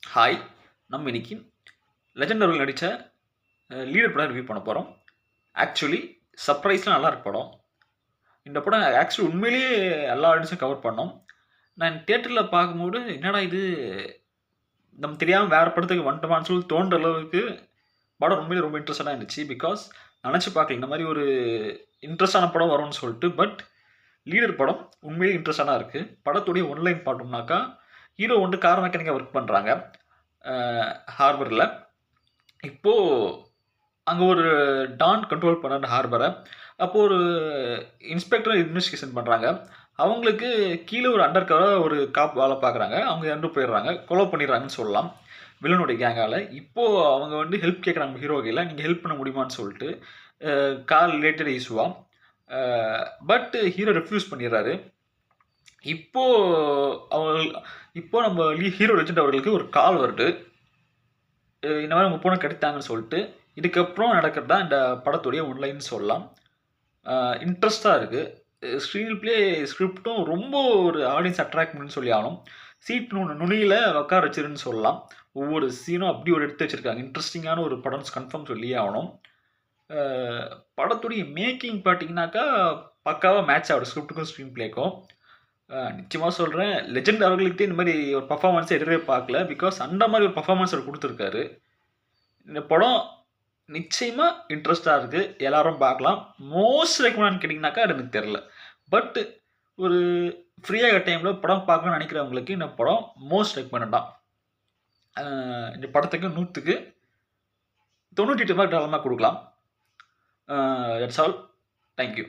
Hi! நம்ம இன்னைக்கு legend அவர்கள் நடிச்ச லீடர் படம் ரிவ்யூ பண்ண போறோம். ஆக்சுவலி சர்ப்ரைஸ்லாம் நல்லாருக்கு படம். இந்த படம் ஆக்சுவலி உண்மையிலேயே எல்லா ஆடியன்ஸும் கவர் பண்ணோம். நான் தியேட்டர்ல பார்க்கும்போது, என்னடா இது நம்ம தெரியாம வேற படத்துக்கு வந்துட்டோமான்னு சொல்லி தோன்ற அளவுக்கு படம் உண்மையிலேயே ரொம்ப இன்ட்ரஸ்டடா இருந்துச்சு. பிகாஸ் நெனச்சு பார்க்கல இந்த மாரி ஒரு இன்ட்ரஸ்டான படம் வரும்னு சொல்லிட்டு. பட் லீடர் படம் உண்மையிலேயே இன்ட்ரஸ்டடா இருக்கு. படத்துடைய ஒன்லைன் பார்த்தோம்னாக்கா, ஹீரோ வந்து கார் மெக்கானிக்கா ஒர்க் பண்றாங்க. ஹார்பர்ல. இப்போ அங்க ஒரு டான் கண்ட்ரோல் பண்ண அந்த ஹார்பர. அப்போ ஒரு இன்ஸ்பெக்டர் இன்வெஸ்டிகேஷன் பண்றாங்க. அவங்களுக்கு கீழ ஒரு அண்டர் கவரா ஒரு காப் வேல பார்க்குறாங்க. அவங்க இறந்து போயிடுறாங்க. கொலை பண்ணிடுறாங்கன்னு சொல்லலாம். வில்லனுடைய கேங்கால. இப்போ அவங்க வந்து ஹெல்ப் கேட்குறாங்க ஹீரோ கையில. நீங்க ஹெல்ப் பண்ண முடியுமான்னு சொல்லிட்டு. கார் ரிலேட்டட் இஷ்யூவா. பட் ஹீரோ ரெஃப்யூஸ் பண்ணிடுறாரு. இப்போ அவ இப்போ நம்ம ஹீரோ லெஜெண்ட் அவர்களுக்கு ஒரு கால் வருது. இந்த மாதிரி உங்க பொண்ணு கிடைத்தாங்கன்னு சொல்லிட்டு. இதுக்கப்புறம் நடக்கிறது தான் இந்த படத்துடைய ஒன்லைன்னு சொல்லலாம். இன்ட்ரெஸ்ட்டா இருக்கு. ஸ்க்ரீன் ப்ளே ஸ்கிரிப்ட்டும் ரொம்ப ஒரு ஆடியன்ஸ் அட்ராக்ட் பண்ணுன்னு சொல்லி ஆகணும். சீட் நுனியில உட்கார வச்சிருன்னு சொல்லலாம். ஒவ்வொரு சீனும் அப்படி ஒரு எடுத்து வச்சிருக்காங்க. இன்ட்ரெஸ்டிங்கான ஒரு படம்னு கன்ஃபார்ம் சொல்லியே ஆகணும். அ படத்துடைய மேக்கிங் பார்த்தீங்கன்னாக்கா, பக்காவா மேட்ச் ஆகுது ஸ்கிரிப்ட்டுக்கும், ஸ்க்ரீன் ப்ளேக்கும். நிச்சயமா சொல்றேன். லெஜெண்ட் அவர்கள்கிட்ட இந்த மாரி ஒரு பெர்ஃபார்மன்ஸ எதிரே பார்க்கல. பிகாஸ் அந்த மாரி ஒரு பெர்ஃபார்மன்ஸ் அவர் குடுத்துருக்காரு. இந்த படம் நிச்சயமா இன்ட்ரெஸ்ட்டா இருக்கு. எல்லாரும் பார்க்கலாம். மோஸ்ட் ரெக்கமெண்டட்ன்னு கேட்டீங்கன்னாக்கா, அது எனக்கு தெரியல. பட் ஒரு ஃப்ரீயா இருக்க டைம்ல படம் பார்க்கணும்னு நெனைக்கிறவங்களுக்கு இந்த படம் மோஸ்ட் ரெக்கமெண்டட் தான். இந்த படத்துக்கு 100க்கு 98 மார்க் தாராளமா குடுக்கலாம். That's all. Thank you.